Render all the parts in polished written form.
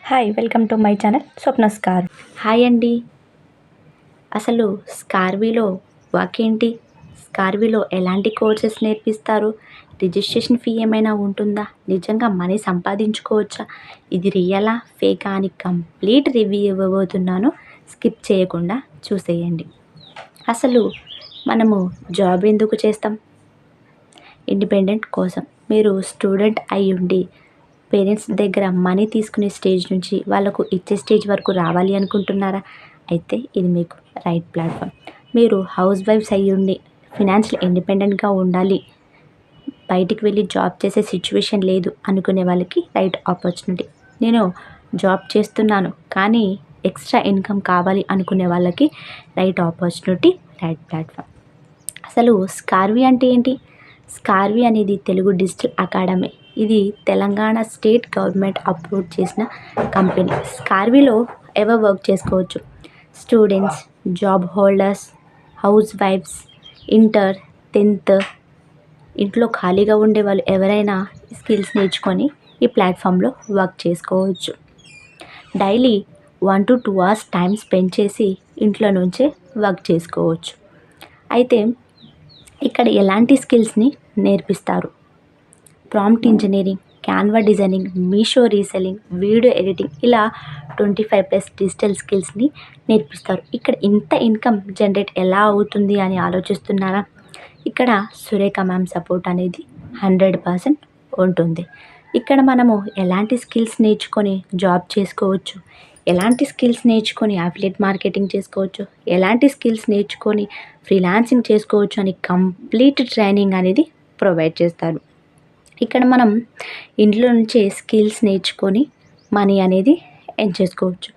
Hi welcome to my channel Swapna స్కార్. Hi అండి. అసలు స్కార్వీలో వర్క్ ఏంటి? స్కార్వీలో ఎలాంటి కోర్సెస్ నేర్పిస్తారు? రిజిస్ట్రేషన్ ఫీ ఏమైనా ఉంటుందా? నిజంగా మనీ సంపాదించుకోవచ్చా? ఇది రియలా ఫేకా అని కంప్లీట్ రివ్యూ ఇవ్వబోతున్నాను. స్కిప్ చేయకుండా చూసేయండి. అసలు మనము జాబ్ ఎందుకు చేస్తాం? ఇండిపెండెంట్ కోసం. మీరు స్టూడెంట్ అయి ఉండి పేరెంట్స్ దగ్గర మనీ తీసుకునే స్టేజ్ నుంచి వాళ్ళకు ఇచ్చే స్టేజ్ వరకు రావాలి అనుకుంటున్నారా? అయితే ఇది మీకు రైట్ ప్లాట్ఫామ్. మీరు హౌస్ వైఫ్స్ అయ్యి ఉండి ఫినాన్షియల్ ఇండిపెండెంట్గా ఉండాలి, బయటికి వెళ్ళి జాబ్ చేసే సిచ్యువేషన్ లేదు అనుకునే వాళ్ళకి రైట్ ఆపర్చునిటీ. నేను జాబ్ చేస్తున్నాను కానీ ఎక్స్ట్రా ఇన్కమ్ కావాలి అనుకునే వాళ్ళకి రైట్ ఆపర్చునిటీ, రైట్ ప్లాట్ఫామ్. అసలు స్కార్వీ అంటే ఏంటి? స్కార్వీ అనేది తెలుగు డిజిటల్ అకాడమీ. ఇది తెలంగాణ స్టేట్ గవర్నమెంట్ అప్రూవ్ చేసిన కంపెనీ. స్కార్వీలో ఎవరు వర్క్ చేసుకోవచ్చు? స్టూడెంట్స్, జాబ్ హోల్డర్స్, హౌస్ వైఫ్స్, ఇంటర్, 10th, ఇంట్లో ఖాళీగా ఉండే వాళ్ళు ఎవరైనా స్కిల్స్ నేర్చుకొని ఈ ప్లాట్ఫామ్లో వర్క్ చేసుకోవచ్చు. Daily 1 to 2 hours time spend చేసి ఇంట్లో నుంచే వర్క్ చేసుకోవచ్చు. అయితే ఇక్కడ ఎలాంటి స్కిల్స్ని నేర్పిస్తారు? Prompt engineering, Canva designing, Meesho reselling, video editing, ఇలా 25+ డిజిటల్ స్కిల్స్ని నేర్పిస్తారు. ఇక్కడ ఇంత ఇన్కమ్ జనరేట్ ఎలా అవుతుంది అని ఆలోచిస్తున్నారా? ఇక్కడ సురేఖ మ్యామ్ సపోర్ట్ అనేది 100% ఉంటుంది. ఇక్కడ మనము ఎలాంటి స్కిల్స్ నేర్చుకొని జాబ్ చేసుకోవచ్చు, ఎలాంటి స్కిల్స్ నేర్చుకొని అఫిలియేట్ మార్కెటింగ్ చేసుకోవచ్చు, ఎలాంటి స్కిల్స్ నేర్చుకొని ఫ్రీలాన్సింగ్ చేసుకోవచ్చు అని కంప్లీట్ ట్రైనింగ్ అనేది ప్రొవైడ్ చేస్తారు. ఇక్కడ మనం ఇంట్లో నుంచే స్కిల్స్ నేర్చుకొని మనీ అనేది ఎర్న్ చేసుకోవచ్చు.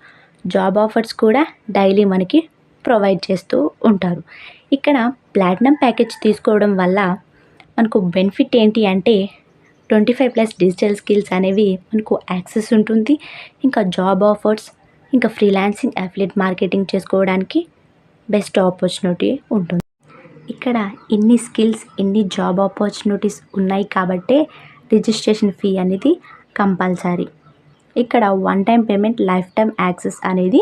జాబ్ ఆఫర్స్ కూడా డైలీ మనకి ప్రొవైడ్ చేస్తూ ఉంటారు. ఇక్కడ ప్లాటినం ప్యాకేజ్ తీసుకోవడం వల్ల మనకు బెనిఫిట్ ఏంటి అంటే 25+ డిజిటల్ స్కిల్స్ అనేవి మనకు యాక్సెస్ ఉంటుంది. ఇంకా జాబ్ ఆఫర్స్, ఇంకా ఫ్రీలాన్సింగ్, అఫిలియేట్ మార్కెటింగ్ చేసుకోవడానికి బెస్ట్ ఆపర్చునిటీ ఉంటుంది. ఇక్కడ ఇన్ని స్కిల్స్, ఇన్ని జాబ్ ఆపర్చునిటీస్ ఉన్నాయి కాబట్టే రిజిస్ట్రేషన్ ఫీ అనేది కంపల్సరీ. ఇక్కడ one time payment, life time access అనేది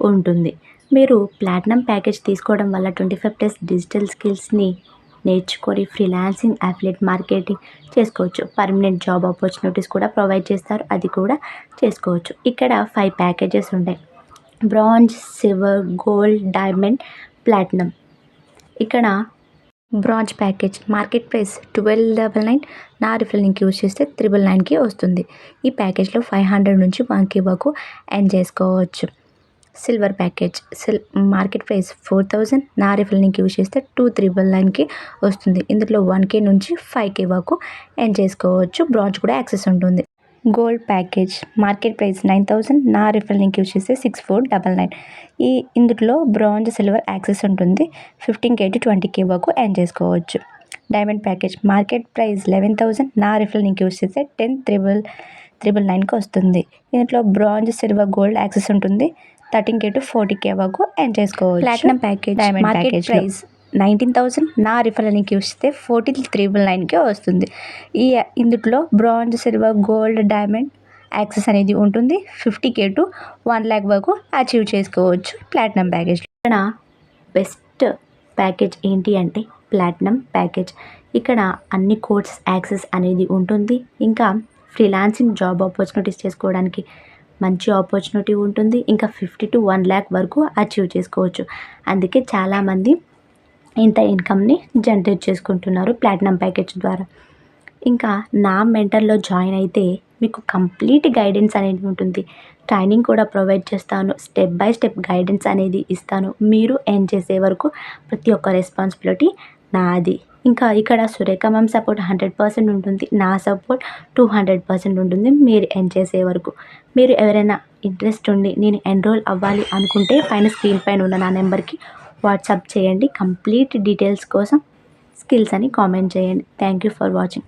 ఉంటుంది. మీరు ప్లాటినం ప్యాకేజ్ తీసుకోవడం వల్ల 25+ డిజిటల్ స్కిల్స్ని నేర్చుకొని ఫ్రీలాన్సింగ్, అఫిలియేట్ మార్కెటింగ్ చేసుకోవచ్చు. పర్మనెంట్ జాబ్ ఆపర్చునిటీస్ కూడా ప్రొవైడ్ చేస్తారు, అది కూడా చేసుకోవచ్చు. ఇక్కడ 5 ప్యాకేజెస్ ఉంటాయి: bronze, silver, gold, diamond, platinum. ఇక్కడ బ్రాంజ్ ప్యాకేజ్ మార్కెట్ ప్రైస్ 1299, నా రిఫరల్ లింక్ యూజ్ చేస్తే 999కి వస్తుంది. ఈ ప్యాకేజ్లో 500 నుంచి 1K వరకు ఎర్న్ చేసుకోవచ్చు. సిల్వర్ ప్యాకేజ్ మార్కెట్ ప్రైస్ 4000, నా రిఫరల్ లింక్ యూజ్ చేస్తే 2999కి వస్తుంది. ఇందులో 1K నుంచి 5K వరకు ఎర్న్ చేసుకోవచ్చు. బ్రాంజ్ కూడా యాక్సెస్ ఉంటుంది. గోల్డ్ ప్యాకేజ్ మార్కెట్ ప్రైస్ 9000, నా రిఫరల్ లింక్ యూజ్ చేస్తే 6499. ఇందులో బ్రాంజ్, సిల్వర్ యాక్సెస్ ఉంటుంది. 15K to 20K వరకు ఎర్న్ చేసుకోవచ్చు. డైమండ్ ప్యాకేజ్ మార్కెట్ ప్రైస్ 11000, నా రిఫరల్ లింక్ యూజ్ చేస్తే 10,999కి వస్తుంది. ఇందులో బ్రాంజ్, సిల్వర్, గోల్డ్ యాక్సెస్ ఉంటుంది. 13K to 40K వరకు ఎర్న్ చేసుకోవచ్చు. ప్లాటినం ప్యాకేజ్ మార్కెట్ ప్రైస్ 19,000, నా రిఫరల్ లింక్ యూజ్ చేస్తే 14,399కే వస్తుంది. ఇందులో bronze, silver, gold, diamond access అనేది ఉంటుంది. 50K to 1 lakh వరకు అచీవ్ చేసుకోవచ్చు ప్లాటినం ప్యాకేజ్లో. ఇక్కడ బెస్ట్ ప్యాకేజ్ ఏంటి అంటే ప్లాటినం ప్యాకేజ్. ఇక్కడ అన్ని కోర్సెస్ యాక్సెస్ అనేది ఉంటుంది. ఇంకా ఫ్రీలాన్సింగ్, జాబ్ ఆపర్చునిటీస్ చేసుకోవడానికి మంచి ఆపర్చునిటీ ఉంటుంది. ఇంకా 50 to 1 lakh వరకు అచీవ్ చేసుకోవచ్చు. అందుకే చాలామంది ఇంత ఇన్కమ్ని జనరేట్ చేసుకుంటున్నారు ప్లాటినం ప్యాకేజ్ ద్వారా. ఇంకా నా మెంటర్లో జాయిన్ అయితే మీకు కంప్లీట్ గైడెన్స్ అనేది ఉంటుంది. ట్రైనింగ్ కూడా ప్రొవైడ్ చేస్తాను. స్టెప్ బై స్టెప్ గైడెన్స్ అనేది ఇస్తాను. మీరు ఎర్న్ చేసే వరకు ప్రతి ఒక్క రెస్పాన్సిబిలిటీ నాది. ఇంకా ఇక్కడ సురేఖ మ్యామ్ సపోర్ట్ 100% ఉంటుంది. నా సపోర్ట్ 200% ఉంటుంది మీరు ఎర్న్ చేసే వరకు. మీరు ఎవరైనా ఇంట్రెస్ట్ ఉండి నేను ఎన్రోల్ అవ్వాలి అనుకుంటే పైన స్క్రీన్ పైన ఉన్న నా నెంబర్కి వాట్సాప్ చేయండి. కంప్లీట్ డీటెయిల్స్ కోసం స్కిల్స్ అని కామెంట్ చేయండి. Thank you for watching.